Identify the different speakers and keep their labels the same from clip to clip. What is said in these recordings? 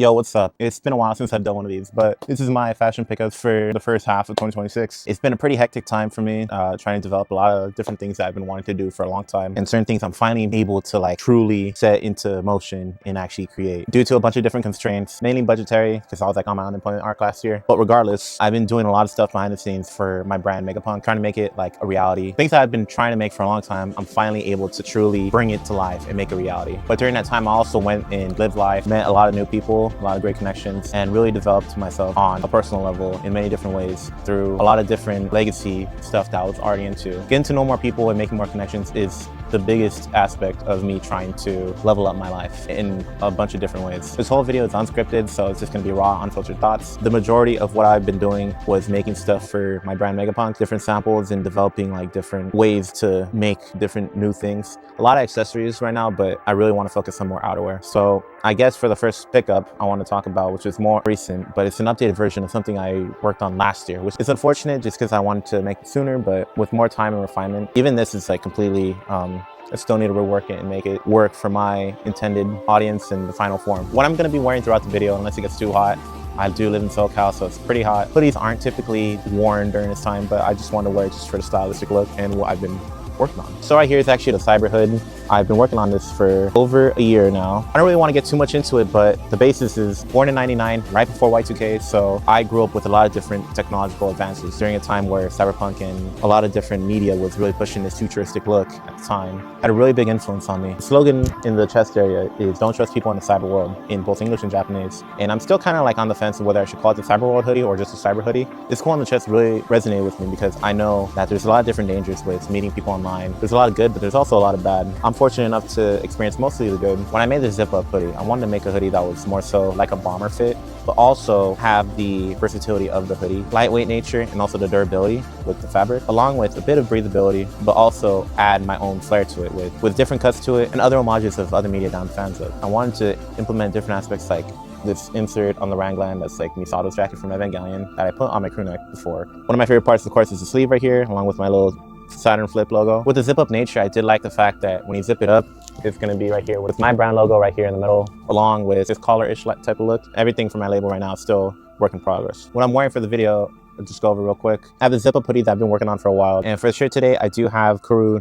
Speaker 1: Yo, what's up? It's been a while since I've done one of these, but this is my fashion pickups for the first half of 2026. It's been a pretty hectic time for me, trying to develop a lot of different things that I've been wanting to do for a long time, and certain things I'm finally able to like truly set into motion and actually create due to a bunch of different constraints, mainly budgetary, because I was like on my unemployment arc last year. But regardless, I've been doing a lot of stuff behind the scenes for my brand MEGAPUNK, trying to make it like a reality. Things that I've been trying to make for a long time, I'm finally able to truly bring it to life and make a reality. But during that time, I also went and lived life, met a lot of new people, a lot of great connections, and really developed myself on a personal level in many different ways through a lot of different legacy stuff that I was already into. Getting to know more people and making more connections is the biggest aspect of me trying to level up my life in a bunch of different ways. This whole video is unscripted, so it's just gonna be raw, unfiltered thoughts. The majority of what I've been doing was making stuff for my brand MEGAPUNK, different samples and developing like different ways to make different new things. A lot of accessories right now, but I really want to focus on more outerwear. So I guess for the first pickup I want to talk about, which is more recent, but it's an updated version of something I worked on last year, which is unfortunate just because I wanted to make it sooner, but with more time and refinement. Even this is like completely, I still need to rework it and make it work for my intended audience in the final form. What I'm going to be wearing throughout the video, unless it gets too hot, I do live in SoCal, so it's pretty hot. Hoodies aren't typically worn during this time, but I just want to wear it just for the stylistic look and what I've been working on. So right here is actually the Cyber Hood. I've been working on this for over a year now. I don't really want to get too much into it, but the basis is born in '99, right before Y2K. So I grew up with a lot of different technological advances during a time where cyberpunk and a lot of different media was really pushing this futuristic look at the time. Had a really big influence on me. The slogan in the chest area is "Don't trust people in the cyber world," in both English and Japanese. And I'm still kind of like on the fence of whether I should call it the cyber world hoodie or just a cyber hoodie. This quote on the chest really resonated with me because I know that there's a lot of different dangers with meeting people online. There's a lot of good, but there's also a lot of bad. I'm fortunate enough to experience mostly the good. When I made this zip-up hoodie, I wanted to make a hoodie that was more so like a bomber fit, but also have the versatility of the hoodie, lightweight nature, and also the durability with the fabric, along with a bit of breathability, but also add my own flair to it with different cuts to it and other homages of other media that I'm fans of. I wanted to implement different aspects like this insert on the raglan that's like Misato's jacket from Evangelion that I put on my crew neck before. One of my favorite parts, of course, is the sleeve right here, along with my little Saturn flip logo. With the zip up nature, I did like the fact that when you zip it up, it's going to be right here with my brand logo right here in the middle, along with this collar-ish type of look. Everything for my label right now is still work in progress. What I'm wearing for the video, I'll just go over real quick. I have the zip up hoodie that I've been working on for a while. And for the shirt today, I do have Kuru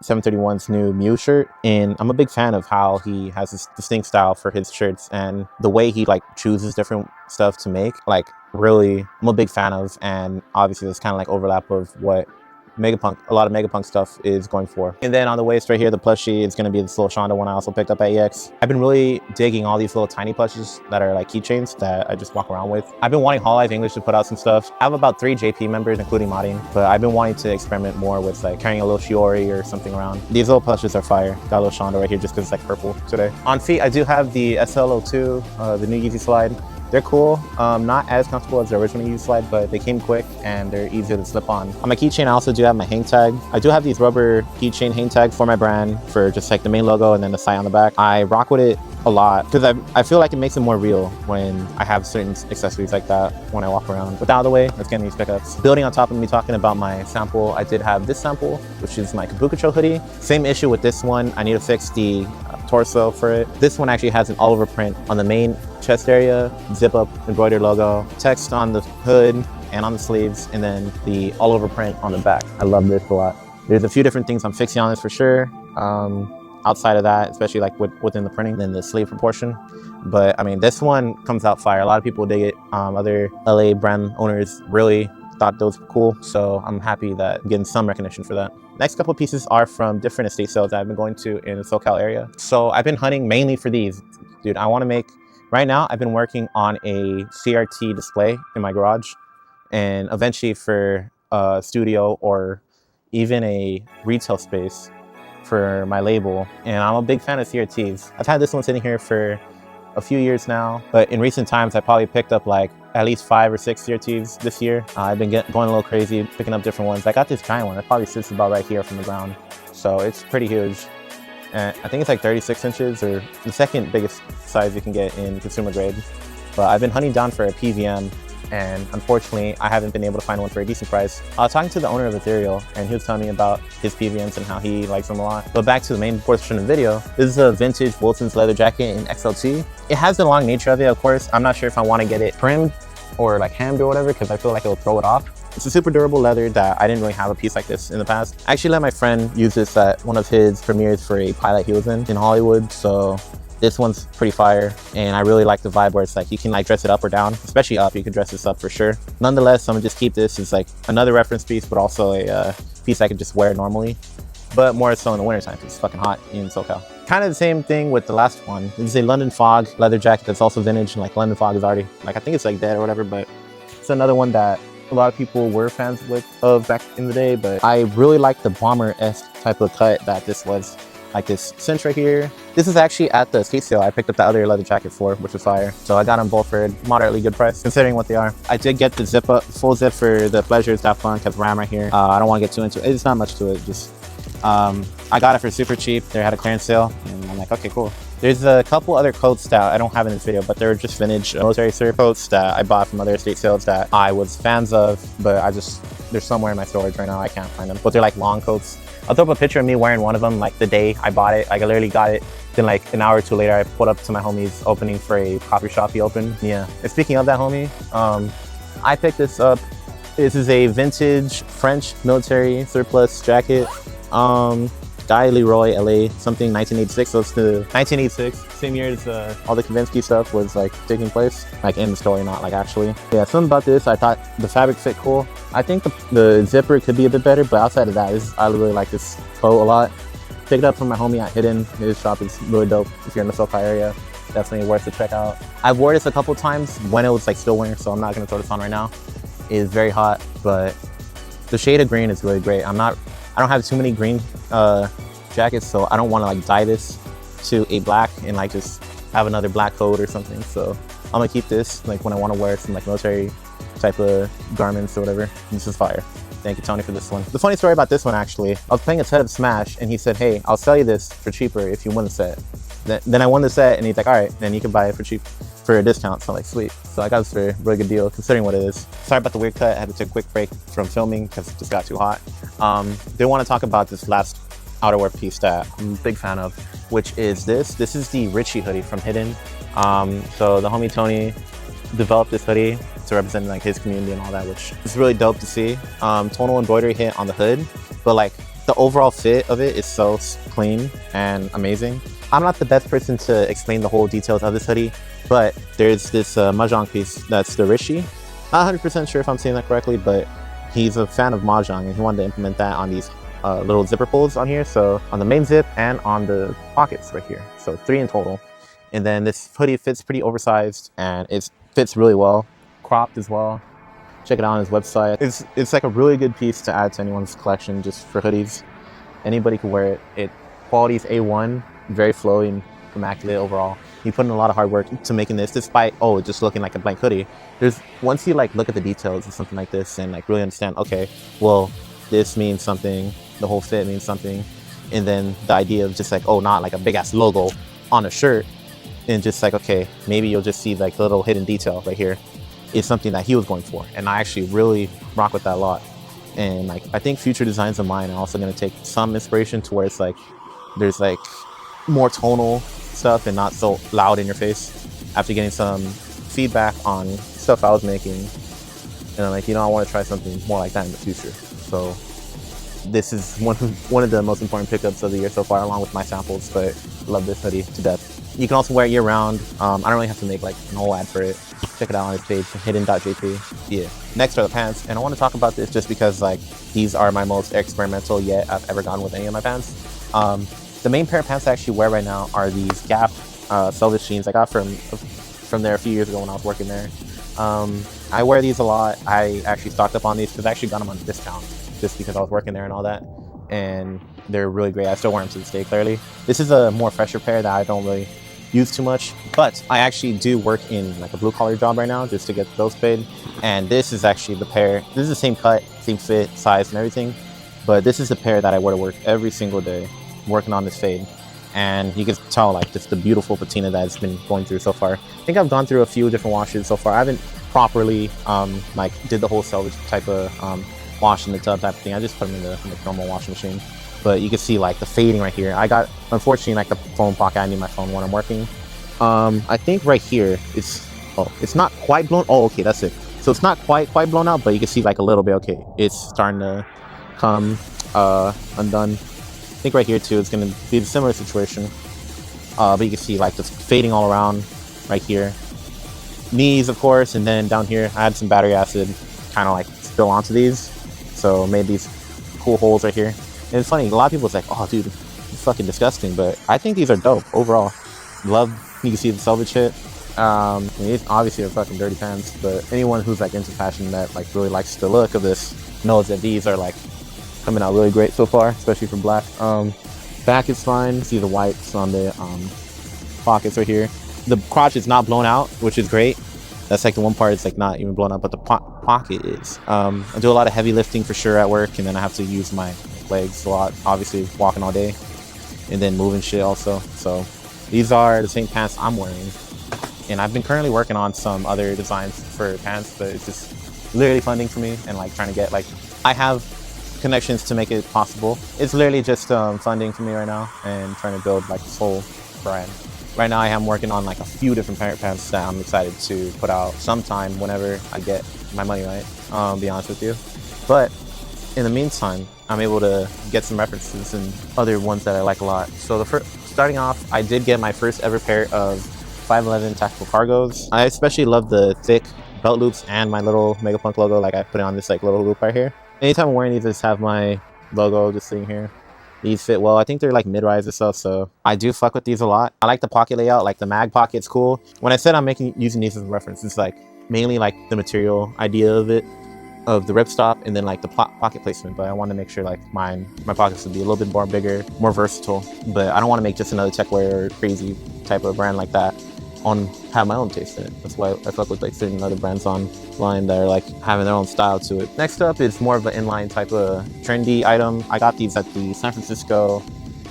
Speaker 1: 731's new Mew shirt. And I'm a big fan of how he has this distinct style for his shirts and the way he like chooses different stuff to make. Like really, I'm a big fan of, and obviously there's kind of like overlap of what MEGAPUNK, a lot of MEGAPUNK stuff is going for. And then on the waist right here, the plushie is going to be this little Shonda one I also picked up at EX. I've been really digging all these little tiny plushes that are like keychains that I just walk around with. I've been wanting Hall Life English to put out some stuff. I have about 3 JP members, including Marin, but I've been wanting to experiment more with like carrying a little Shiori or something around. These little plushes are fire. Got a little Shonda right here just because it's like purple today. On feet, I do have the SL02, the new Yeezy slide. They're cool, not as comfortable as the original Yeezy slide, but they came quick and they're easier to slip on. On my keychain, I also do have my hang tag. I do have these rubber keychain hang tags for my brand for just like the main logo and then the site on the back. I rock with it a lot because I feel like it makes it more real when I have certain accessories like that when I walk around. But out of the way, let's get into these pickups. Building on top of me talking about my sample, I did have this sample, which is my Kabukicho hoodie. Same issue with this one. I need to fix the torso for it. This one actually has an all over print on the main chest area, zip up embroidered logo, text on the hood and on the sleeves, and then the all over print on the back. I love this a lot. There's a few different things I'm fixing on this for sure. Outside of that, especially like within the printing, then the sleeve proportion. But I mean, this one comes out fire. A lot of people dig it. Other LA brand owners really thought those were cool. So I'm happy that I'm getting some recognition for that. Next couple of pieces are from different estate sales that I've been going to in the SoCal area. So I've been hunting mainly for these. Dude, I want to make, right now I've been working on a CRT display in my garage, and eventually for a studio or even a retail space for my label. And I'm a big fan of CRTs. I've had this one sitting here for a few years now, but in recent times I probably picked up like at least 5 or 6 CRTs this year. I've been going a little crazy picking up different ones. I got this giant one that probably sits about right here from the ground, so it's pretty huge. And I think it's like 36 inches, or the second biggest size you can get in consumer grade. But I've been hunting down for a PVM and unfortunately I haven't been able to find one for a decent price. I was talking to the owner of Ethereal, and he was telling me about his PVMs and how he likes them a lot. But back to the main portion of the video, this is a vintage Wilson's leather jacket in XLT. It has the long nature of it, of course. I'm not sure if I want to get it trimmed or like hemmed or whatever, because I feel like it'll throw it off. It's a super durable leather that I didn't really have a piece like this in the past. I actually let my friend use this at one of his premieres for a pilot he was in Hollywood, so this one's pretty fire, and I really like the vibe where it's like you can like dress it up or down, especially up. You can dress this up for sure. Nonetheless, I'm gonna just keep this as like another reference piece, but also a piece I could just wear normally, but more so in the winter time because it's fucking hot in SoCal. Kind of the same thing with the last one. This is a London Fog leather jacket that's also vintage, and like London Fog is already like, I think it's like dead or whatever, but it's another one that a lot of people were fans of back in the day. But I really like the bomber-esque type of cut that this was. Like this cinch right here. This is actually at the skate sale I picked up the other leather jacket for, which was fire. So I got them both for a moderately good price, considering what they are. I did get the zip up, full zip for the Pleasures Daft Punk, has RAM right here. I don't want to get too into it. It's not much to it. Just I got it for super cheap. They had a clearance sale, and I'm like, okay, cool. There's a couple other coats that I don't have in this video, but they're just vintage military surf coats that I bought from other estate sales that I was fans of, but they're somewhere in my storage right now. I can't find them, but they're like long coats. I'll throw up a picture of me wearing one of them like the day I bought it. Like I literally got it, then like an hour or two later I pulled up to my homie's opening for a coffee shop he opened. Yeah, and speaking of that homie, I picked this up. This is a vintage French military surplus jacket. Guy Leroy LA, something 1986, so it's the 1986, same year as all the Kavinsky stuff was like taking place, like in the story, not like actually. Yeah, something about this, I thought the fabric fit cool. I think the zipper could be a bit better, but outside of that, I really like this coat a lot. Picked it up from my homie at Hidden. His shop is really dope. If you're in the SoCal area, definitely worth to check out. I've worn this a couple times when it was like still winter, so I'm not gonna throw this on right now. It is very hot, but the shade of green is really great. I don't have too many green jackets, so I don't want to like dye this to a black and like just have another black coat or something. So I'm gonna keep this like when I want to wear some like military type of garments or whatever. This is fire. Thank you, Tony, for this one. The funny story about this one, actually, I was playing a set of Smash and he said, hey, I'll sell you this for cheaper if you win the set. Then I won the set and he's like, all right, then you can buy it for cheap, for a discount. So I'm like, sweet. So I got this for a really good deal considering what it is. Sorry about the weird cut. I had to take a quick break from filming because it just got too hot. They want to talk about this last outerwear piece that I'm a big fan of, which is this. This is the Richie hoodie from Hidden. So the homie Tony developed this hoodie to represent like his community and all that, which is really dope to see. Tonal embroidery hit on the hood, but like the overall fit of it is so clean and amazing. I'm not the best person to explain the whole details of this hoodie, but there's this Mahjong piece that's the Richie. Not 100% sure if I'm saying that correctly, but he's a fan of Mahjong and he wanted to implement that on these little zipper pulls on here. So on the main zip and on the pockets right here. So 3 in total. And then this hoodie fits pretty oversized and it fits really well. Cropped as well. Check it out on his website. It's like a really good piece to add to anyone's collection just for hoodies. Anybody can wear it. Quality's A1, very flowy and immaculate overall. He put in a lot of hard work to making this, despite just looking like a blank hoodie. Once you like look at the details of something like this and like really understand, okay, well, this means something, the whole fit means something, and then the idea of just like, not like a big ass logo on a shirt, and just like, okay, maybe you'll just see like a little hidden detail right here is something that he was going for, and I actually really rock with that a lot. And like I think future designs of mine are also going to take some inspiration to where it's like there's like more tonal stuff and not so loud in your face, after getting some feedback on stuff I was making, and I'm like, I want to try something more like that in the future. So this is one of the most important pickups of the year so far, along with my samples, but love this hoodie to death. You can also wear it year round. I don't really have to make like an whole ad for it. Check it out on his page, hidden.jp. Yeah. Next are the pants, and I want to talk about this just because like these are my most experimental yet I've ever gone with any of my pants. The main pair of pants I actually wear right now are these Gap Selvage jeans I got from there a few years ago when I was working there. I wear these a lot. I actually stocked up on these because I actually got them on discount just because I was working there and all that. And they're really great. I still wear them to this day, clearly. This is a more fresher pair that I don't really use too much, but I actually do work in like a blue collar job right now just to get those paid. And this is actually the pair. This is the same cut, same fit, size and everything. But this is the pair that I wear to work every single day, working on this fade. And you can tell like just the beautiful patina that it's been going through so far. I think I've gone through a few different washes so far. I haven't properly like did the whole salvage type of wash in the tub type of thing. I just put them in the normal washing machine. But you can see like the fading right here. I got, unfortunately, like the phone pocket. I need my phone when I'm working. I think right here it's not quite blown. Oh, okay, that's it. So it's not quite blown out, but you can see like a little bit. Okay, it's starting to come undone. I think right here too, it's gonna be a similar situation. But you can see like just fading all around right here. Knees, of course, and then down here, I had some battery acid kind of like spill onto these, so made these cool holes right here. And it's funny, a lot of people was like, "Oh, dude, it's fucking disgusting," but I think these are dope overall. Love, you can see the salvage hit. I mean, obviously they're fucking dirty pants, but anyone who's like into fashion that like really likes the look of this knows that these are like coming out really great so far, especially for black. Back is fine. See the whites on the pockets right here. The crotch is not blown out, which is great. That's like the one part it's like not even blown out, but the pocket is. I do a lot of heavy lifting for sure at work, and then I have to use my legs a lot, obviously walking all day, and then moving shit also. So these are the same pants I'm wearing, and I've been currently working on some other designs for pants, but it's just literally funding for me and like trying to get, like, I have connections to make it possible. It's literally just funding for me right now and trying to build like this whole brand. Right now I am working on like a few different pants that I'm excited to put out sometime whenever I get my money right, be honest with you. But in the meantime, I'm able to get some references and other ones that I like a lot. So starting off, I did get my first ever pair of 511 tactical cargos. I especially love the thick belt loops and my little MEGAPUNK logo. Like I put it on this like little loop right here. Anytime I'm wearing these, I just have my logo just sitting here. These fit well. I think they're like mid-rise and stuff, so I do fuck with these a lot. I like the pocket layout, like the mag pocket's cool. When I said I'm using these as a reference, it's like mainly like the material idea of it, of the ripstop, and then like the pocket placement. But I want to make sure like my pockets would be a little bit more bigger, more versatile. But I don't want to make just another techwear or crazy type of brand like that. Have my own taste in it. That's why I fuck with like certain other brands online that are like having their own style to it. Next up is more of an inline type of trendy item. I got these at the San Francisco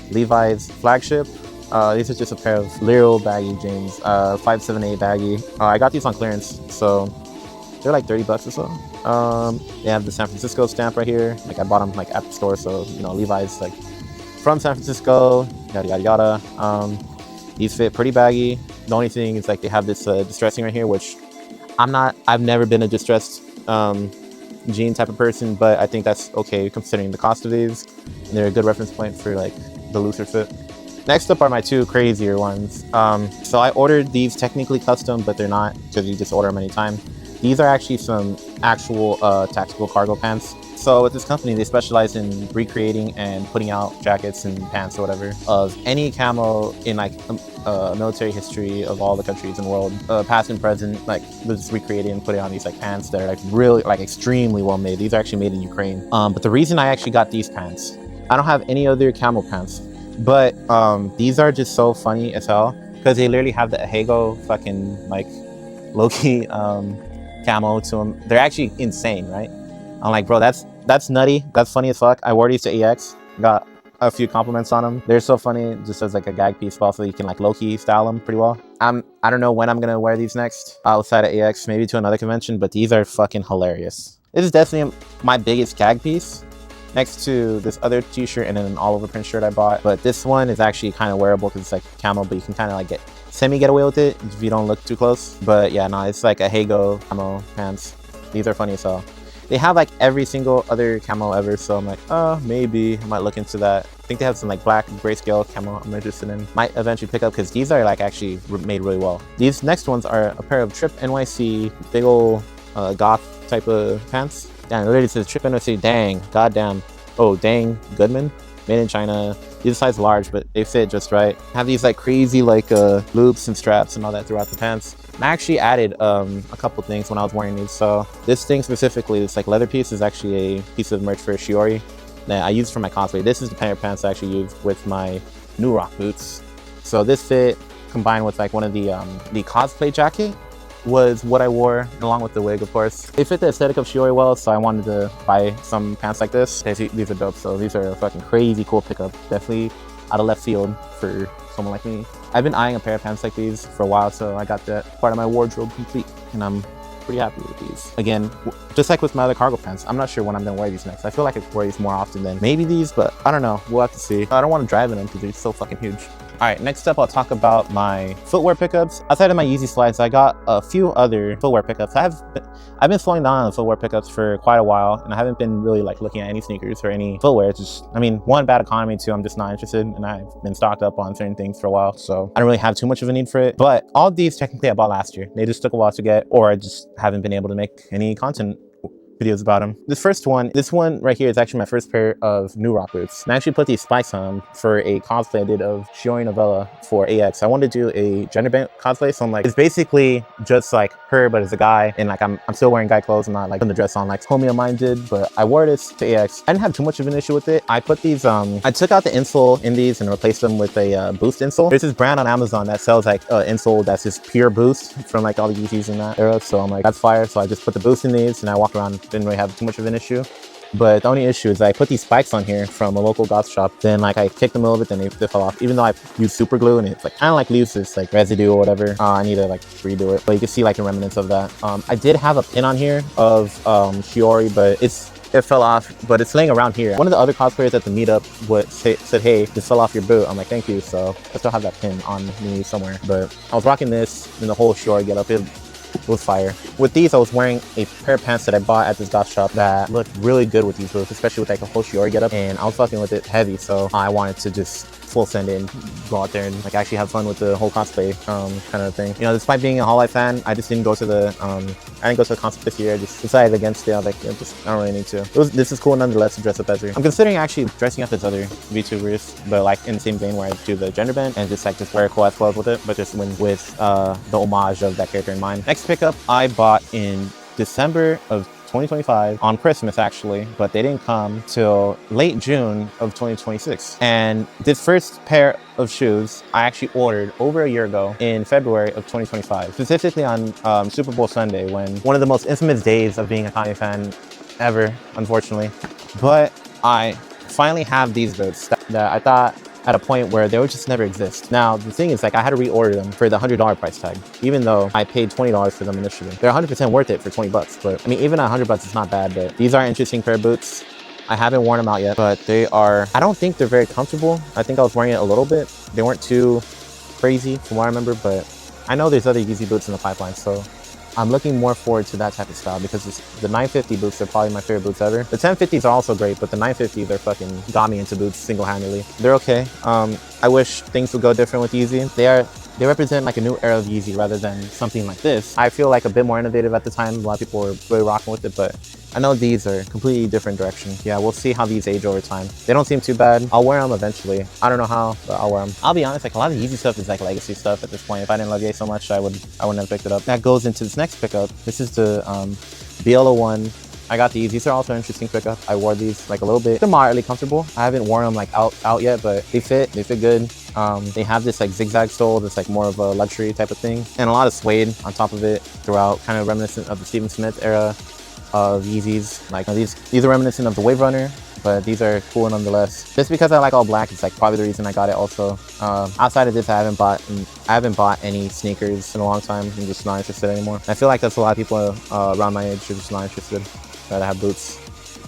Speaker 1: Levi's flagship. These are just a pair of Lero baggy jeans, 578 baggy. I got these on clearance, so they're like 30 bucks or so. They have the San Francisco stamp right here. Like I bought them like at the store, so you know Levi's like from San Francisco, yada yada yada. These fit pretty baggy. The only thing is like they have this distressing right here, which I've never been a distressed jean type of person, but I think that's okay considering the cost of these. And they're a good reference point for like the looser fit. Next up are my two crazier ones. So I ordered these technically custom, but they're not because you just order them anytime. These are actually some actual tactical cargo pants. So with this company, they specialize in recreating and putting out jackets and pants or whatever of any camo in like military history of all the countries in the world, past and present. Like they're just recreating and putting on these like pants that are like really like extremely well made. These are actually made in Ukraine. But the reason I actually got these pants, I don't have any other camo pants, but these are just so funny as hell because they literally have the Ahego fucking like low-key camo to them. They're actually insane, right? I'm like, bro, that's nutty. That's funny as fuck. I wore these to EX. Got a few compliments on them. They're so funny, just as like a gag piece, but also you can like low-key style them pretty well. I don't know when I'm gonna wear these next outside of EX, maybe to another convention, but these are fucking hilarious. This is definitely my biggest gag piece, next to this other t-shirt and then an all-over print shirt I bought. But this one is actually kind of wearable because it's like camo, but you can kind of like get away with it if you don't look too close. But yeah, no, it's like a Ahego camo pants. These are funny as hell. They have like every single other camo ever, so I'm like, maybe I might look into that. I think they have some like black grayscale camo I'm interested in. Might eventually pick up because these are like actually made really well. These next ones are a pair of Trip NYC big ol' goth type of pants. Damn, it literally says Trip NYC, dang, goddamn. Oh, dang, Goodman. Made in China. These are size large, but they fit just right. Have these like crazy like loops and straps and all that throughout the pants. I actually added a couple things when I was wearing these. So this thing specifically, this like leather piece, is actually a piece of merch for Shiori that I used for my cosplay. This is the pair of pants I actually used with my new rock boots. So this fit combined with like one of the cosplay jacket was what I wore along with the wig, of course. They fit the aesthetic of Shiori well, so I wanted to buy some pants like this. These are dope, so these are a fucking crazy cool pickup. Definitely out of left field for someone like me. I've been eyeing a pair of pants like these for a while, so I got that part of my wardrobe complete, and I'm pretty happy with these. Again, just like with my other cargo pants, I'm not sure when I'm gonna wear these next. I feel like I could wear these more often than maybe these, but I don't know. We'll have to see. I don't want to drive in them because they're so fucking huge. All right, next up, I'll talk about my footwear pickups. Outside of my Yeezy slides, I got a few other footwear pickups. I've been slowing down on the footwear pickups for quite a while, and I haven't been really like looking at any sneakers or any footwear. It's just, I mean, one, bad economy, two, I'm just not interested, and I've been stocked up on certain things for a while, so I don't really have too much of a need for it. But all of these technically I bought last year. They just took a while to get, or I just haven't been able to make any content videos about them. This one right here is actually my first pair of New Rock boots. And I actually put these spikes on them for a cosplay I did of Shiori Novella for AX. I wanted to do a gender bent cosplay, so I'm like, it's basically just like her, but as a guy, and like I'm still wearing guy clothes. I'm not like putting the dress on like homie of mine did, but I wore this to AX. I didn't have too much of an issue with it. I put these, I took out the insole in these and replaced them with a boost insole. There's this brand on Amazon that sells like insole that's just pure boost from like all the Yeezys in that era. So I'm like, that's fire. So I just put the boost in these and I walk around, didn't really have too much of an issue. But the only issue is I put these spikes on here from a local goth shop. Then like I kicked them a little bit, then they fell off. Even though I used super glue and it's like kind of like leaves this like residue or whatever. I need to like redo it. But you can see like the remnants of that. I did have a pin on here of Shiori, but it fell off, but it's laying around here. One of the other cosplayers at the meetup said, hey, this fell off your boot. I'm like, thank you. So I still have that pin on me somewhere. But I was rocking this and the whole Shiori getup. It was fire. With these, I was wearing a pair of pants that I bought at this goth shop that looked really good with these boots, especially with like a whole Shiori getup, and I was fucking with it heavy, so I wanted to just full send it and go out there and like actually have fun with the whole cosplay kind of thing. You know, despite being a Hall Life fan, I just didn't go to the concert this year. I just decided against it. I was like, yeah, I don't really need to. This is cool nonetheless to dress up as her. I'm considering actually dressing up as other VTubers, but like in the same vein where I do the gender bend and just wear cool ass clothes with it, but just with the homage of that character in mind. Next pickup I bought in December of 2025 on Christmas actually, but they didn't come till late June of 2026. And this first pair of shoes I actually ordered over a year ago in February of 2025, specifically on Super Bowl Sunday, when one of the most infamous days of being a Kanye fan ever, unfortunately. But I finally have these boots that I thought at a point where they would just never exist. Now, the thing is, like, I had to reorder them for the $100 price tag, even though I paid $20 for them initially. They're 100% worth it for 20 bucks, but I mean, even at $100 is not bad, but these are an interesting pair of boots. I haven't worn them out yet, but they are, I don't think they're very comfortable. I think I was wearing it a little bit. They weren't too crazy from what I remember, but I know there's other Yeezy boots in the pipeline, so I'm looking more forward to that type of style because the 950 boots are probably my favorite boots ever. The 1050s are also great, but the 950s are fucking got me into boots single-handedly. They're okay. I wish things would go different with Yeezy. They represent like a new era of Yeezy rather than something like this. I feel like a bit more innovative at the time. A lot of people were really rocking with it, but I know these are completely different direction. Yeah, we'll see how these age over time. They don't seem too bad. I'll wear them eventually. I don't know how, but I'll wear them. I'll be honest, like a lot of Yeezy stuff is like legacy stuff at this point. If I didn't love Ye so much, I wouldn't have picked it up. That goes into this next pickup. This is the BL01. I got these. These are also an interesting pickup. I wore these like a little bit. They're moderately comfortable. I haven't worn them like out yet, but they fit good. They have this like zigzag sole that's like more of a luxury type of thing, and a lot of suede on top of it throughout, kind of reminiscent of the Steven Smith era of Yeezys. Like these are reminiscent of the Wave Runner, but these are cool nonetheless. Just because I like all black, it's like probably the reason I got it also. Outside of this, I haven't bought any sneakers in a long time. I'm just not interested anymore. I feel like that's a lot of people around my age are just not interested. That I have boots.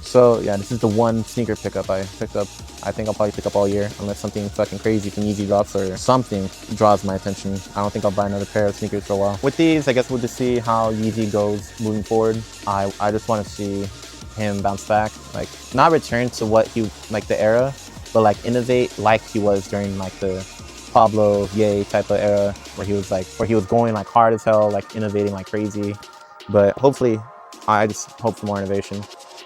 Speaker 1: So yeah, this is the one sneaker pickup I picked up. I think I'll probably pick up all year unless something fucking crazy from Yeezy drops or something draws my attention. I don't think I'll buy another pair of sneakers for a while. With these, I guess we'll just see how Yeezy goes moving forward. I just want to see him bounce back, like not return to what he like the era, but like innovate like he was during like the Pablo Ye type of era where he was going like hard as hell, like innovating like crazy. But hopefully, I just hope for more innovation.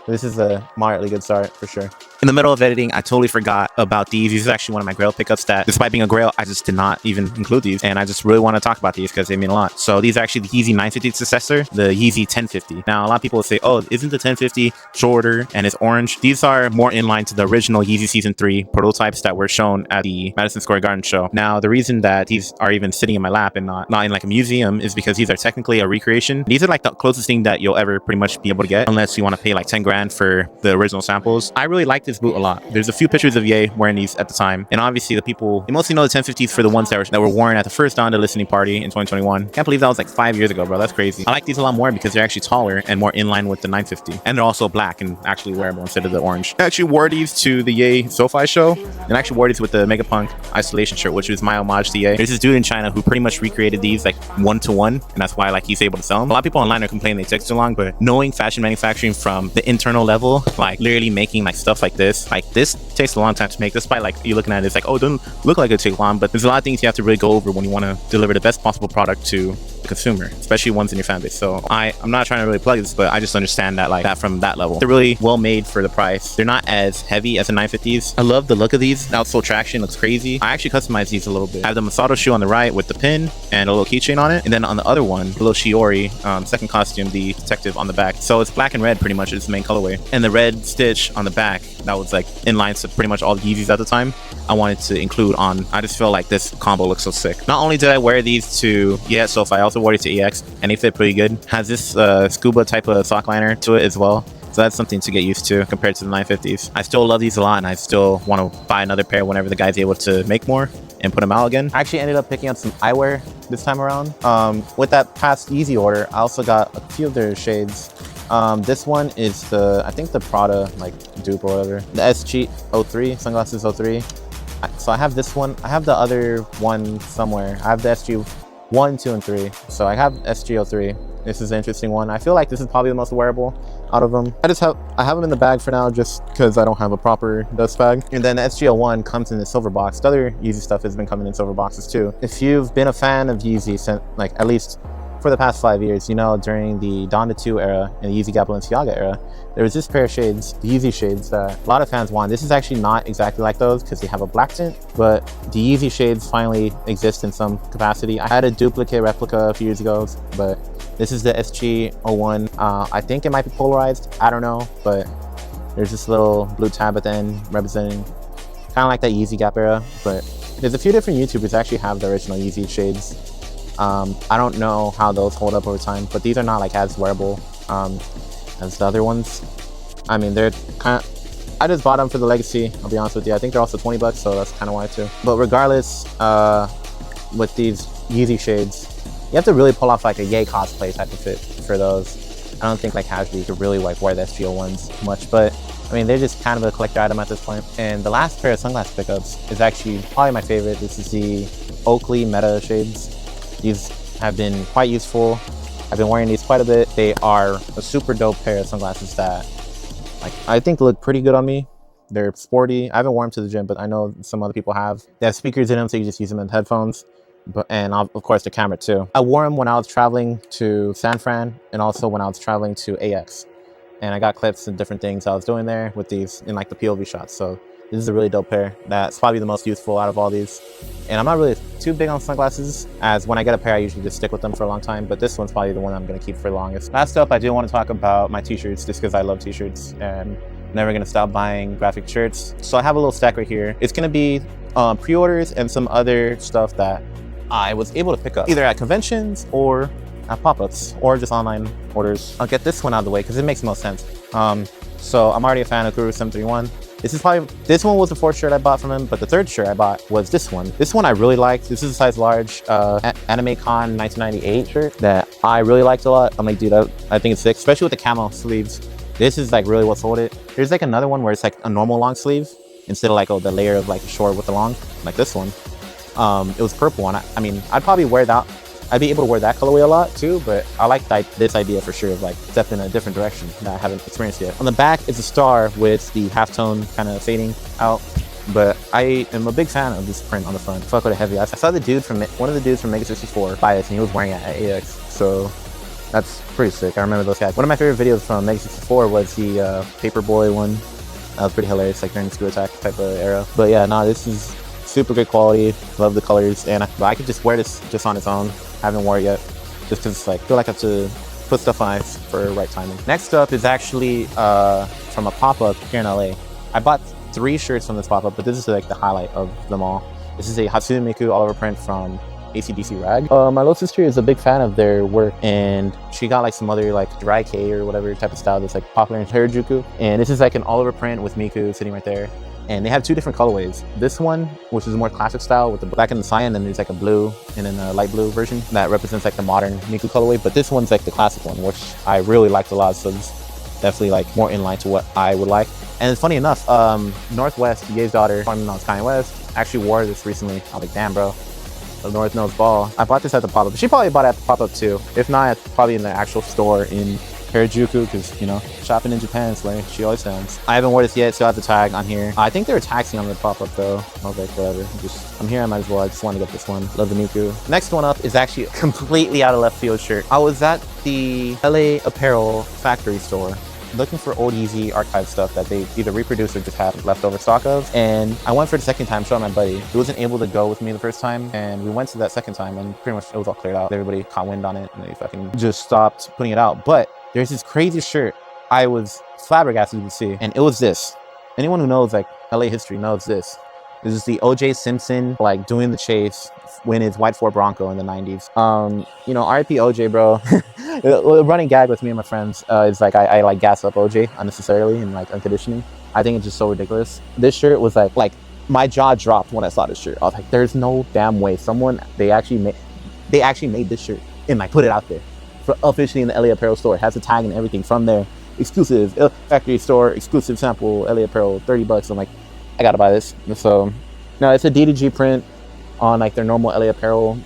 Speaker 1: This is a moderately good start for sure. In the middle of editing, I totally forgot about these. These are actually one of my Grail pickups that, despite being a Grail, I just did not even include these. And I just really want to talk about these because they mean a lot. So these are actually the Yeezy 950 successor, the Yeezy 1050. Now, a lot of people will say, oh, isn't the 1050 shorter and it's orange? These are more in line to the original Yeezy Season 3 prototypes that were shown at the Madison Square Garden show. Now, the reason that these are even sitting in my lap and not in like a museum is because these are technically a recreation. These are like the closest thing that you'll ever pretty much be able to get unless you want to pay like 10 grand for the original samples. I really like this this boot a lot. There's a few pictures of Ye wearing these at the time, and obviously the people, they mostly know the 1050s for the ones that were worn at the first Donda listening party in 2021. Can't believe that was like 5 years ago, bro. That's crazy. I like these a lot more because they're actually taller and more in line with the 950, and they're also black and actually wearable instead of the orange. I actually wore these to the Ye SoFi show, and I actually wore these with the MEGAPUNK isolation shirt, which was my homage to Ye. There's this dude in China who pretty much recreated these like 1-to-1, and that's why like he's able to sell them. A lot of people online are complaining they take too long, but knowing fashion manufacturing from the internal level, like literally making like stuff like this takes a long time to make. Despite like you're looking at it, it's like, oh, it doesn't look like it takes long, but there's a lot of things you have to really go over when you want to deliver the best possible product to the consumer, especially ones in your fan base. So I'm not trying to really plug this, but I just understand that like that from that level. They're really well made for the price. They're not as heavy as the 950s. I love the look of these. Outsole traction looks crazy. I actually customized these a little bit. I have the Masato shoe on the right with the pin and a little keychain on it, and then on the other one, the little Shiori second costume, the detective on the back. So it's black and red pretty much is the main colorway, and the red stitch on the back that was like in line to pretty much all the Yeezys at the time. I wanted to include on. I just feel like this combo looks so sick. Not only did I wear these to SoFi, I also wore it to EX, and they fit pretty good. Has this scuba type of sock liner to it as well. So that's something to get used to compared to the 950s. I still love these a lot, and I still want to buy another pair whenever the guy's able to make more and put them out again. I actually ended up picking up some eyewear this time around. With that past Yeezy order, I also got a few of their shades. This one is I think the Prada like dupe or whatever. The SG03, Sunglasses 03. So I have this one. I have the other one somewhere. I have the SG1, 2, and 3. So I have SG03. This is an interesting one. I feel like this is probably the most wearable out of them. I have them in the bag for now just because I don't have a proper dust bag. And then the SG01 comes in the silver box. The other Yeezy stuff has been coming in silver boxes too. If you've been a fan of Yeezy since like at least for the past 5 years, you know, during the Donda 2 era and the Yeezy Gap Balenciaga era, there was this pair of shades, the Yeezy shades, that a lot of fans want. This is actually not exactly like those because they have a black tint, but the Yeezy shades finally exist in some capacity. I had a duplicate replica a few years ago, but this is the SG01. I think it might be polarized, I don't know, but there's this little blue tab at the end representing kind of like that Yeezy Gap era. But there's a few different YouTubers that actually have the original Yeezy shades. I don't know how those hold up over time, but these are not like as wearable as the other ones. I mean, they're kind of, I just bought them for the legacy, I'll be honest with you. I think they're also 20 bucks, so that's kind of why too. But regardless, with these Yeezy shades, you have to really pull off like a Ye cosplay type of fit for those. I don't think like casually you could really like wear the SG01s much, but I mean, they're just kind of a collector item at this point. And the last pair of sunglass pickups is actually probably my favorite. This is the Oakley Meta shades. These have been quite useful. I've been wearing these quite a bit. They are a super dope pair of sunglasses that like I think look pretty good on me. They're sporty. I haven't worn them to the gym, but I know some other people have. They have speakers in them, so you just use them in headphones. And of course the camera too. I wore them when I was traveling to San Fran and also when I was traveling to AX. And I got clips and different things I was doing there with these in like the POV shots. So this is a really dope pair. That's probably the most useful out of all these. And I'm not really too big on sunglasses, as when I get a pair, I usually just stick with them for a long time, but this one's probably the one I'm gonna keep for the longest. Last up, I do want to talk about my t-shirts, just because I love t-shirts and never gonna stop buying graphic shirts. So I have a little stack right here. It's gonna be pre-orders and some other stuff that I was able to pick up, either at conventions or at pop-ups or just online orders. I'll get this one out of the way because it makes most sense. So I'm already a fan of Guru 731. This one was the fourth shirt I bought from him, but the third shirt I bought was this one. This one I really liked. This is a size large Anime Con 1998 shirt that I really liked a lot. I'm like, dude, I think it's sick, especially with the camo sleeves. This is like really what sold it. There's like another one where it's like a normal long sleeve instead of like the layer of like the short with the long, like this one. It was purple, and I mean, I'd probably wear that. I'd be able to wear that colorway a lot too, but I like this idea for sure of like stepping in a different direction that I haven't experienced yet. On the back is a star with the halftone kind of fading out, but I am a big fan of this print on the front. Fuck with it heavy. I saw the dude from one of the dudes from Mega64 buy this, and he was wearing it at AX, so that's pretty sick. I remember those guys. One of my favorite videos from Mega64 was the Paperboy one. That was pretty hilarious, like during the Screw Attack type of era. But yeah, no, this is super good quality. Love the colors, and I could just wear this just on its own. I haven't worn it yet, just because it's like, I feel like I have to put stuff on ice for right timing. Next up is actually from a pop-up here in LA. I bought 3 shirts from this pop-up, but this is like the highlight of them all. This is a Hatsune Miku all over print from AC/DC rag. My little sister is a big fan of their work, and she got like some other like dry K or whatever type of style that's like popular in Harajuku. And this is like an all-over print with Miku sitting right there. And they have two different colorways. This one, which is more classic style with the black and the cyan, and there's like a blue and then a light blue version that represents like the modern Miku colorway. But this one's like the classic one, which I really liked a lot. So it's definitely like more in line to what I would like. And it's funny enough, Northwest, Ye's daughter, formerly known as Kanye West, actually wore this recently. I was like, damn, bro. The North Nose ball. I bought this at the pop-up. She probably bought it at the pop-up too. If not, probably in the actual store in Harajuku, because, you know, shopping in Japan is where she always stands. I haven't worn this yet, so I have the tag on here. I think they were taxing on the pop-up though. I was like, whatever. I'm here, I might as well. I just want to get this one. Love the Miku. Next one up is actually a completely out of left field shirt. I was at the LA Apparel factory store looking for old Yeezy archive stuff that they either reproduce or just have leftover stock of. And I went for the second time, showing my buddy. He wasn't able to go with me the first time, and we went to that second time, and pretty much it was all cleared out. Everybody caught wind on it, and they fucking just stopped putting it out. But there's this crazy shirt I was flabbergasted to see, and it was this. Anyone who knows like LA history knows this. This is the OJ Simpson like doing the chase when his white Ford Bronco in the 90s. You know, RIP OJ, bro. The running gag with me and my friends is like I like gas up OJ unnecessarily and like unconditionally. I think it's just so ridiculous. This shirt was like my jaw dropped when I saw this shirt. I was like, there's no damn way they actually made this shirt and like put it out there for officially in the LA Apparel store. It has a tag and everything from there. Exclusive factory store, exclusive sample, LA Apparel, $30. I'm like, I gotta buy this. So no, it's a DDG print on like their normal LA Apparel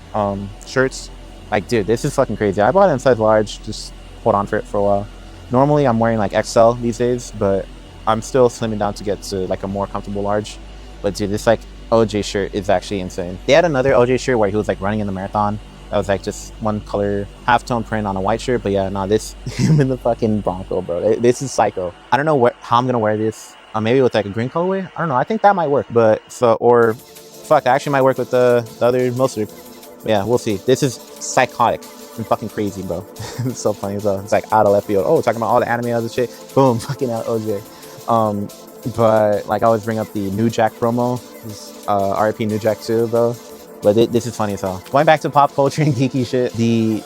Speaker 1: shirts. Like, dude, this is fucking crazy. I bought it in size large, just hold on for it for a while. Normally I'm wearing like XL these days, but I'm still slimming down to get to like a more comfortable large. But dude, this like OJ shirt is actually insane. They had another OJ shirt where he was like running in the marathon. That was like just one color, half-tone print on a white shirt. But yeah, no, this, him in the fucking Bronco, bro. This is psycho. I don't know how I'm gonna wear this. Maybe with like a green colorway. I don't know. I think that might work. But so, or fuck, I actually might work with the other mustard. Yeah, we'll see. This is psychotic and fucking crazy, bro. It's so funny as well. It's like out of left field. Oh, talking about all the anime and other shit. Boom, fucking out OJ. But like I always bring up the New Jack promo. RIP New Jack too, bro. But this is funny as hell. Going back to pop culture and geeky shit,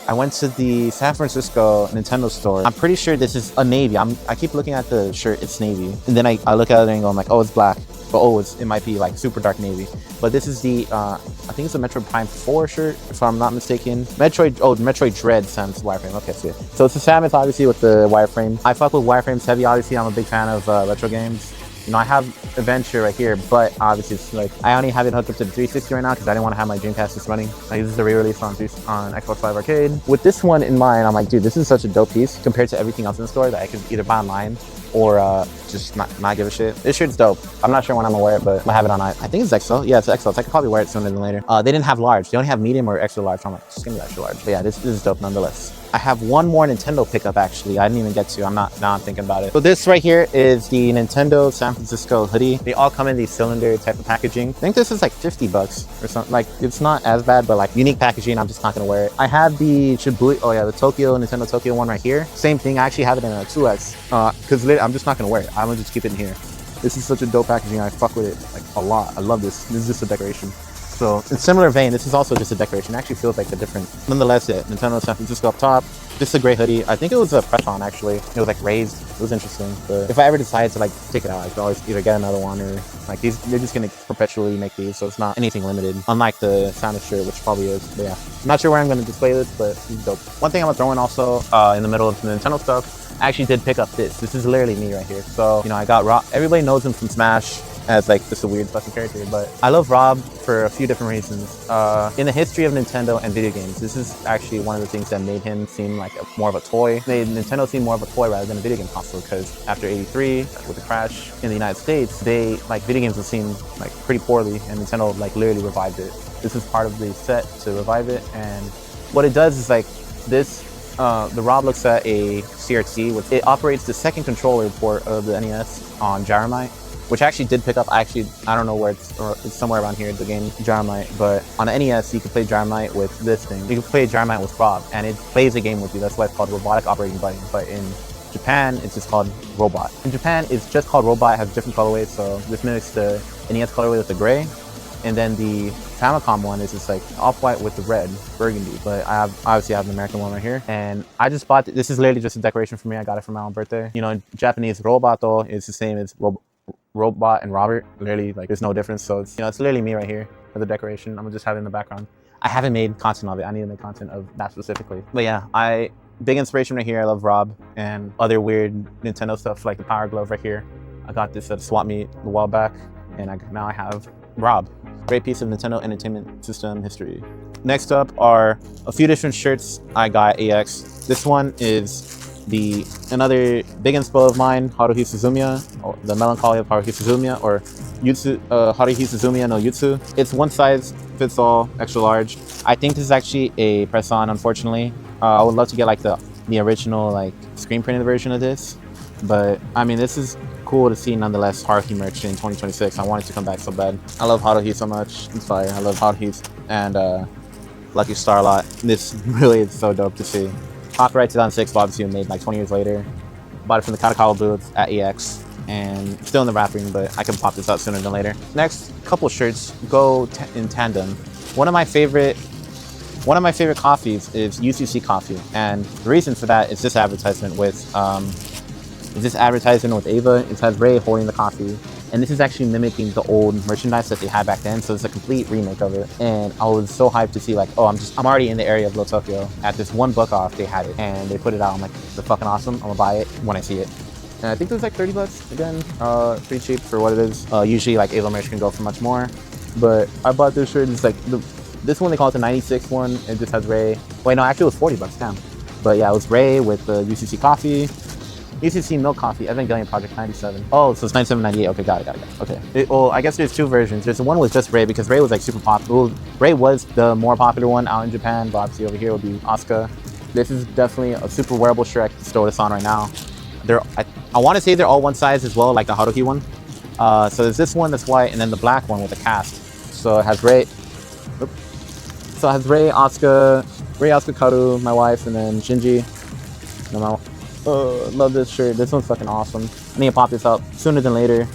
Speaker 1: I went to the San Francisco Nintendo store. I'm pretty sure this is a navy. I keep looking at the shirt, it's navy. And then I look at it and go, I'm like, oh, it's black. But oh, it might be like super dark navy. But this is the, I think it's a Metroid Prime 4 shirt, if I'm not mistaken. Metroid Dread Samus wireframe. Okay, so yeah. So it's a Samus, obviously, with the wireframe. I fuck with wireframes heavy, obviously. I'm a big fan of retro games. You know, I have Adventure right here, but obviously it's like, I only have it hooked up to the 360 right now because I didn't want to have my Dreamcast just running. Like, this is the re-release on Xbox Live Arcade. With this one in mind, I'm like, dude, this is such a dope piece compared to everything else in the store that I could either buy online or just not give a shit. This shirt's dope. I'm not sure when I'm gonna wear it, but I have it on. I think it's XL. Yeah, it's XL. So I could probably wear it sooner than later. They didn't have large. They only have medium or extra large. So I'm like, just give me extra large. But yeah, this is dope nonetheless. I have one more Nintendo pickup actually. I didn't even get to. Now I'm thinking about it. So this right here is the Nintendo San Francisco hoodie. They all come in these cylinder type of packaging. I think this is like $50 or something. Like, it's not as bad, but like unique packaging. I'm just not gonna wear it. I have the Shibuya, the Nintendo Tokyo one right here. Same thing. I actually have it in a 2X because I'm just not gonna wear it. I'm gonna just keep it in here. This is such a dope packaging. I fuck with it like a lot. I love this. This is just a decoration. So in similar vein, this is also just a decoration. It actually feels like a different, nonetheless, yeah, Nintendo San Francisco up top. Just a gray hoodie. I think it was a press on actually. It was like raised. It was interesting. But if I ever decide to like take it out, I can always either get another one or like these. They're just gonna perpetually make these, so it's not anything limited. Unlike the Samus shirt, which probably is. But yeah, I'm not sure where I'm gonna display this, but it's dope. One thing I'm gonna throw in also in the middle of the Nintendo stuff. I actually did pick up this. This is literally me right here. So you know, I got Rob. Everybody knows him from Smash as like just a weird fucking character, but I love Rob for a few different reasons. In the history of Nintendo and video games, this is actually one of the things that made him seem like more of a toy. Made Nintendo seem more of a toy rather than a video game console, because after '83, with the crash in the United States, video games were seen like pretty poorly, and Nintendo like literally revived it. This is part of the set to revive it, and what it does is like this. The Rob looks at a CRT, which it operates the second controller port of the NES on Gyromite, which I actually did pick up. I don't know where it's somewhere around here, the game Gyromite, but on the NES, you can play Gyromite with this thing. You can play Gyromite with Rob, and it plays a game with you. That's why it's called Robotic Operating Button, but in Japan, it's just called Robot. In Japan, it's just called Robot. It has different colorways, so this mimics the NES colorway with the gray, and then the Famicom one is just like off-white with the red burgundy, but obviously I have the American one right here, and I just bought this is literally just a decoration for me. I got it for my own birthday. You know, Japanese robato is the same as robot and Robert. Literally, like, there's no difference. So it's, you know, it's literally me right here for the decoration. I'm gonna just have it in the background. I haven't made content of it. I need to make content of that specifically. But yeah, big inspiration right here. I love Rob and other weird Nintendo stuff like the Power Glove right here. I got this at a swap meet a while back, and now I have Rob. Great piece of Nintendo Entertainment System history. Next up are a few different shirts I got at AX. This one is another big inspo of mine, Haruhi Suzumiya, or the Melancholy of Haruhi Suzumiya, or Haruhi Suzumiya no Yutsu. It's one size fits all, extra large. I think this is actually a press-on, unfortunately. I would love to get like the original like screen printed version of this, but I mean, this is cool to see nonetheless. Haruhi merch in 2026. I want it to come back so bad. I love Haruhi so much. It's fire. I love Haruhi and Lucky Star a lot. This really is so dope to see. Copyright 2006, obviously made like 20 years later. Bought it from the Kadokawa booth at EX, and still in the wrapping, but I can pop this out sooner than later. Next couple shirts go in tandem. One of my favorite coffees is UCC coffee, and the reason for that is this advertisement with Ava. It has Ray holding the coffee, and this is actually mimicking the old merchandise that they had back then, so it's a complete remake of it. And I was so hyped to see like, oh, I'm already in the area of Little Tokyo. At this one book off, they had it, and they put it out. I'm like, they're fucking awesome. I'm gonna buy it when I see it. And I think it was like 30 bucks again, pretty cheap for what it is. Usually like Ava merch can go for much more, but I bought this shirt. It's like this one, they call it the 96 one. It just has Ray. Wait, no, actually it was 40 bucks, damn. But yeah, it was Ray with the UCC coffee. UCC milk coffee, Evangelion Project 97. Oh, so it's 97.98. Okay, got it. Okay. Well, I guess there's two versions. There's the one with just Ray, because Ray was like super popular. Well, Ray was the more popular one out in Japan, but obviously over here would be Asuka. This is definitely a super wearable shirt. I can throw this on right now. I want to say they're all one size as well, like the Haruhi one. So there's this one that's white, and then the black one with the cast. So it has Ray. Oops. So it has Ray, Asuka, Karu, my wife, and then Shinji. Love this shirt. This one's fucking awesome. I need to pop this up sooner than later.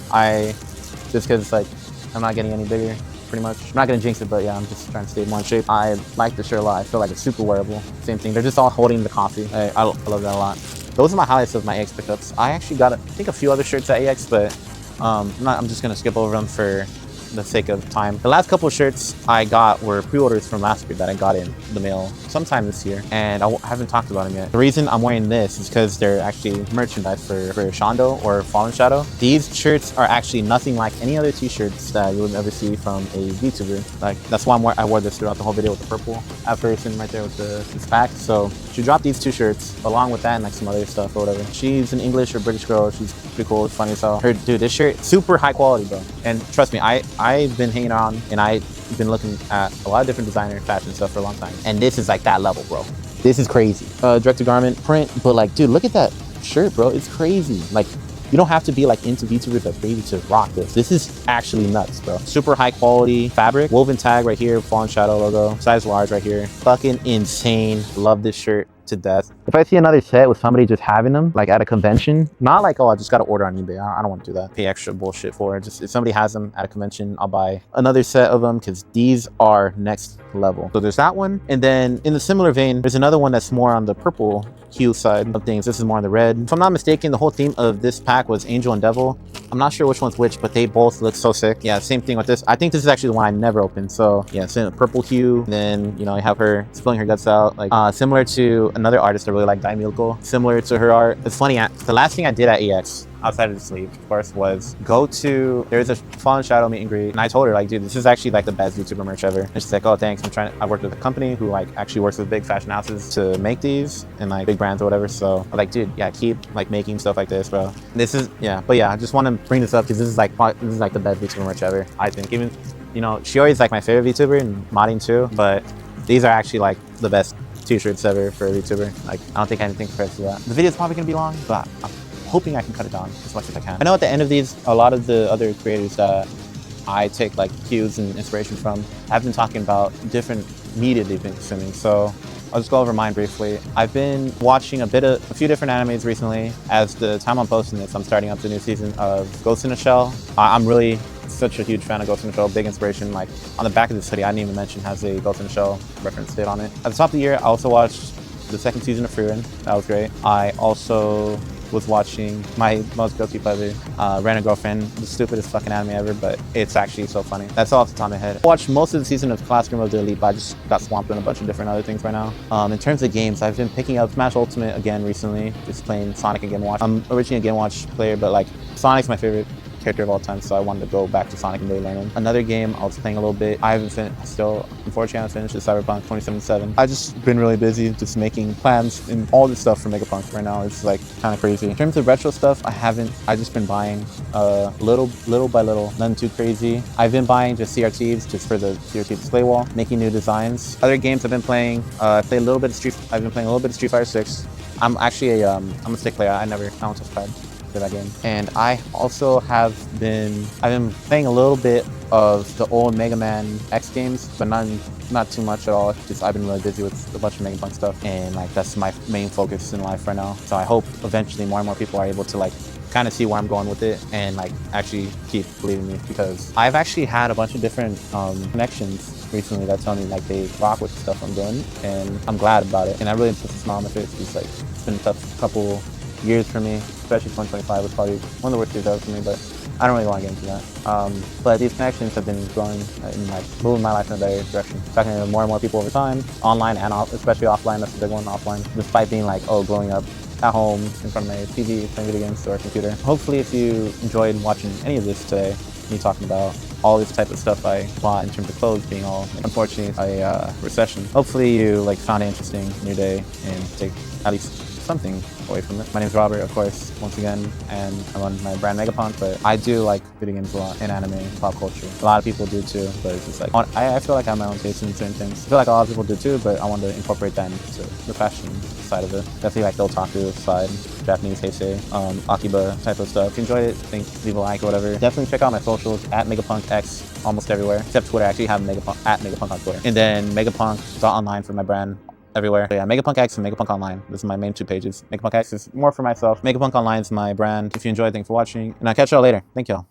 Speaker 1: Just because it's like, I'm not getting any bigger, pretty much. I'm not gonna jinx it, but yeah, I'm just trying to stay more in shape. I like the shirt a lot. I feel like it's super wearable. Same thing. They're just all holding the coffee. I love that a lot. Those are my highlights of my AX pickups. I actually got, I think, a few other shirts at AX, but I'm just gonna skip over them for the sake of time. The last couple of shirts I got were pre-orders from last year that I got in the mail sometime this year, and I haven't talked about them yet. The reason I'm wearing this is because they're actually merchandise for Shondo or Fallen Shadow. These shirts are actually nothing like any other t-shirts that you would ever see from a VTuber. Like, that's why I wore this throughout the whole video with the purple person right there with this pack. So she dropped these two shirts along with that and like some other stuff or whatever. She's an English or British girl. She's pretty cool. It's funny as hell. Dude, this shirt, super high quality, bro. And trust me, I've been hanging around and I've been looking at a lot of different designer fashion stuff for a long time. And this is like that level, bro. This is crazy. Direct to garment print, but like, dude, look at that shirt, bro. It's crazy. Like, you don't have to be like into VTubers or crazy to rock this. This is actually nuts, bro. Super high quality fabric. Woven tag right here, Fallen Shadow logo. Size large right here. Fucking insane. Love this shirt to death. If I see another set with somebody just having them, like at a convention, not like, oh, I just got to order on eBay. I don't want to do that. Pay extra bullshit for it. Just if somebody has them at a convention, I'll buy another set of them because these are next level. So there's that one. And then in the similar vein, there's another one that's more on the purple hue side of things. This is more on the red. If I'm not mistaken, the whole theme of this pack was Angel and Devil. I'm not sure which one's which, but they both look so sick. Yeah, same thing with this. I think this is actually the one I never opened. So yeah, it's in a purple hue. And then, you know, you have her spilling her guts out, like similar to another artist I really like, Dai Milko. Similar to her art. It's funny, the last thing I did at EX, outside of the sleeve, of course, was there's a Fallen Shadow meet and greet, and I told her, like, dude, this is actually like the best VTuber merch ever. And she's like, oh, thanks. I worked with a company who like actually works with big fashion houses to make these and like big brands or whatever. So I'm like, dude, yeah, keep like making stuff like this, bro. This is, yeah, but yeah, I just want to bring this up because this is like the best VTuber merch ever, I think. Even, you know, Shiori's like my favorite VTuber and modding too, but these are actually like the best t-shirts ever for a VTuber. Like, I don't think anything compares to that. The video's probably gonna be long, but I'm hoping I can cut it down as much as I can. I know at the end of these, a lot of the other creators that I take like cues and inspiration from have been talking about different media they've been consuming. So I'll just go over mine briefly. I've been watching a few different animes recently. As the time I'm posting this, I'm starting up the new season of Ghost in a Shell. I'm really such a huge fan of Ghost in the Shell, big inspiration. Like on the back of this hoodie, I didn't even mention, has a Ghost in the Shell reference date on it. At the top of the year, I also watched the second season of Frieren. That was great. I also was watching my most guilty pleasure, Ran a Girlfriend, the stupidest fucking anime ever, but it's actually so funny. That's all off the top of my head. I watched most of the season of Classroom of the Elite, but I just got swamped in a bunch of different other things right now. In terms of games, I've been picking up Smash Ultimate again recently, just playing Sonic and Game & Watch. I'm originally a Game & Watch player, but like Sonic's my favorite character of all time, so I wanted to go back to Sonic and really learn him. Another game I was playing a little bit, I haven't finished, unfortunately I haven't finished, is Cyberpunk 2077. I've just been really busy just making plans and all this stuff for MEGAPUNK right now. It's like kind of crazy. In terms of retro stuff, I just been buying little by little, nothing too crazy. I've been buying just CRTs just for the CRT display wall, making new designs. Other games I've been playing, I've been playing a little bit of Street Fighter 6. I'm actually I'm a stick player. I don't touch pad for that game. And I also I've been playing a little bit of the old Mega Man X games, but not too much at all. Just I've been really busy with a bunch of MEGAPUNK stuff, and like that's my main focus in life right now. So I hope eventually more and more people are able to like kind of see where I'm going with it and like actually keep believing me, because I've actually had a bunch of different connections recently that tell me like they rock with the stuff I'm doing, and I'm glad about it. And that really puts a smile on my face, because like it's been a tough couple years for me, especially 2025 was probably one of the worst years ever for me, but I don't really want to get into that. But these connections have been growing and like moving my life in a better direction. Talking to more and more people over time, online and especially offline. That's the big one, offline. Despite being like, growing up at home in front of my TV, playing video games or a computer. Hopefully if you enjoyed watching any of this today, me talking about all this type of stuff I bought in terms of clothes being all, unfortunately, a recession. Hopefully you like found it interesting in your day and take at least something away from it. My name's Robert, of course, once again, and I run my brand MEGAPUNK, but I do like video games a lot, and anime, pop culture. A lot of people do too, but it's just like, I feel like I have my own taste in certain things. I feel like a lot of people do too, but I wanted to incorporate that into the fashion side of it. Definitely like the otaku side, Japanese heisei, Akiba type of stuff. If you enjoyed it, leave a like or whatever. Definitely check out my socials, at MEGAPUNKX, almost everywhere, except Twitter. I actually have MEGAPUNK, at MEGAPUNK on Twitter. And then MEGAPUNK.online for my brand. Everywhere. So yeah, MEGAPUNK X and MEGAPUNK Online. This is my main 2 pages. MEGAPUNK X is more for myself. MEGAPUNK Online is my brand. If you enjoyed, thanks for watching, and I'll catch y'all later. Thank y'all.